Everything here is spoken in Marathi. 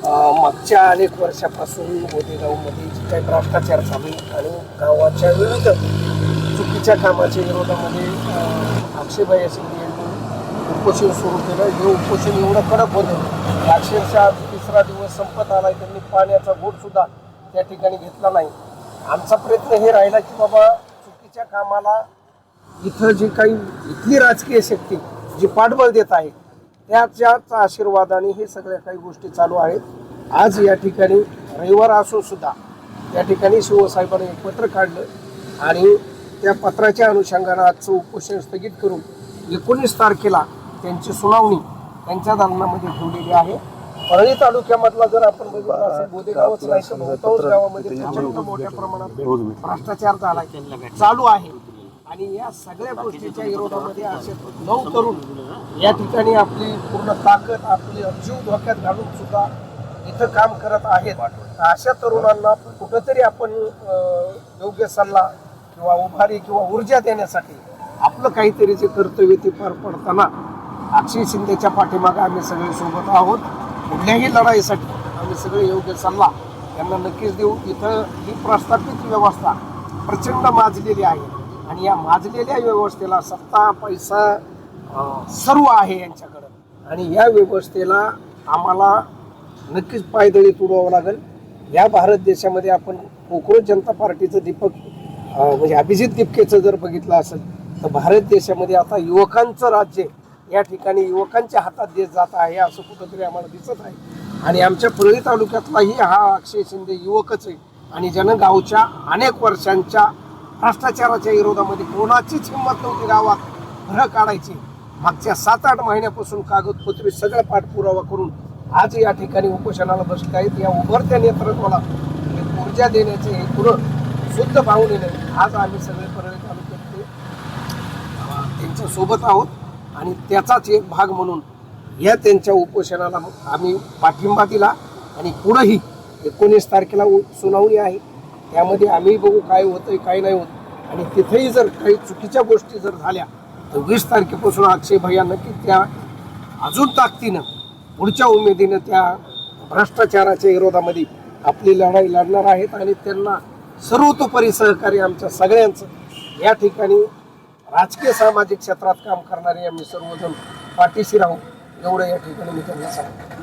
मागच्या अनेक वर्षापासून गोदेगावमध्ये जे काही भ्रष्टाचार चालू आणि गावाच्या विविध चुकीच्या कामाच्या विरोधामध्ये अक्षयभाई शिंदे यांनी उपोषण सुरू केलं. हे उपोषण एवढं कडक होतं, अक्षरशः तिसरा दिवस संपत आला, त्यांनी पाण्याचा घोटसुद्धा त्या ठिकाणी घेतला नाही. आमचा प्रयत्न हे राहिला की बाबा चुकीच्या कामाला इथं जे काही इथली राजकीय शक्ती जी पाठबळ देत आहे त्याच्याच आशीर्वादाने हे सगळ्या काही गोष्टी चालू आहेत. आज या ठिकाणी रविवार असून सुद्धा त्या ठिकाणी शिवसाहेबांनी एक पत्र काढलं आणि त्या पत्राच्या अनुषंगानं आजचं उपोषण स्थगित करून 19 तारखेला त्यांची सुनावणी त्यांच्या दालनामध्ये ठेवलेली आहे. परळी तालुक्यामधला जर आपण बघितलं असेल, गोदेगावच नाही तर बहुतांश गावामध्ये प्रचंड मोठ्या प्रमाणात भ्रष्टाचार झाला चालू आहे आणि या सगळ्या गोष्टीच्या विरोधामध्ये असे 9 तरुण या ठिकाणी आपली पूर्ण ताकद आपली जीव धोक्यात घालून सुद्धा इथं काम करत आहेत. अशा तरुणांना कुठंतरी आपण योग्य सल्ला किंवा उभारी किंवा ऊर्जा देण्यासाठी आपलं काहीतरी जे कर्तव्य ते पार पडताना अक्षय शिंदेच्या पाठीमागे आम्ही सगळे सोबत आहोत. कुठल्याही लढाईसाठी आम्ही सगळे योग्य सल्ला यांना नक्कीच देऊ. इथं ही प्रस्थापित व्यवस्था प्रचंड माजलेली आहे आणि या माजलेल्या व्यवस्थेला सत्ता पैसा सर्व आहे यांच्याकडं आणि या व्यवस्थेला आम्हाला नक्कीच पायदळी तुडवावं लागेल. या भारत देशामध्ये आपण कोकरोच जनता पार्टीचं दीपक म्हणजे अभिजित दिपकेचं जर बघितलं असेल तर भारत देशामध्ये आता युवकांचं राज्य या ठिकाणी युवकांच्या हातात देत जात आहे असं कुठंतरी आम्हाला दिसत आहे. आणि आमच्या परळी तालुक्यातलाही हा अक्षय शिंदे युवकच आहे आणि ज्यानं गावच्या अनेक वर्षांच्या भ्रष्टाचाराच्या विरोधामध्ये कोणाचीच हिंमत नव्हती गावात भर काढायची. मागच्या 7-8 महिन्यापासून कागदपत्री सगळं पाठपुरावा करून आज या ठिकाणी उपोषणाला बसले आहेत. या उभरत्या नेतृत्वाला ऊर्जा देण्याचे हे पुरं शुद्ध भावनेने आज आम्ही सगळे परळी तालुक्यातले त्यांच्या सोबत आहोत आणि त्याचाच एक भाग म्हणून या त्यांच्या उपोषणाला आम्ही पाठिंबा दिला आणि पुढंही 19 तारखेला सुनावणी आहे. त्यामध्ये आम्ही बघू काय होतंय काय नाही होत आणि तिथेही जर काही चुकीच्या गोष्टी जर झाल्या तर 20 तारखेपासून अक्षय भैया नक्की त्या अजून ताकदीनं पुढच्या उमेदीनं त्या भ्रष्टाचाराच्या विरोधामध्ये आपली लढाई लढणार आहेत आणि त्यांना सर्वतोपरी सहकार्य आमच्या सगळ्यांचं या ठिकाणी राजकीय सामाजिक क्षेत्रात काम करणारे आम्ही सर्वजण पाठीशी राहू एवढं या ठिकाणी मी त्यांना सांगतो.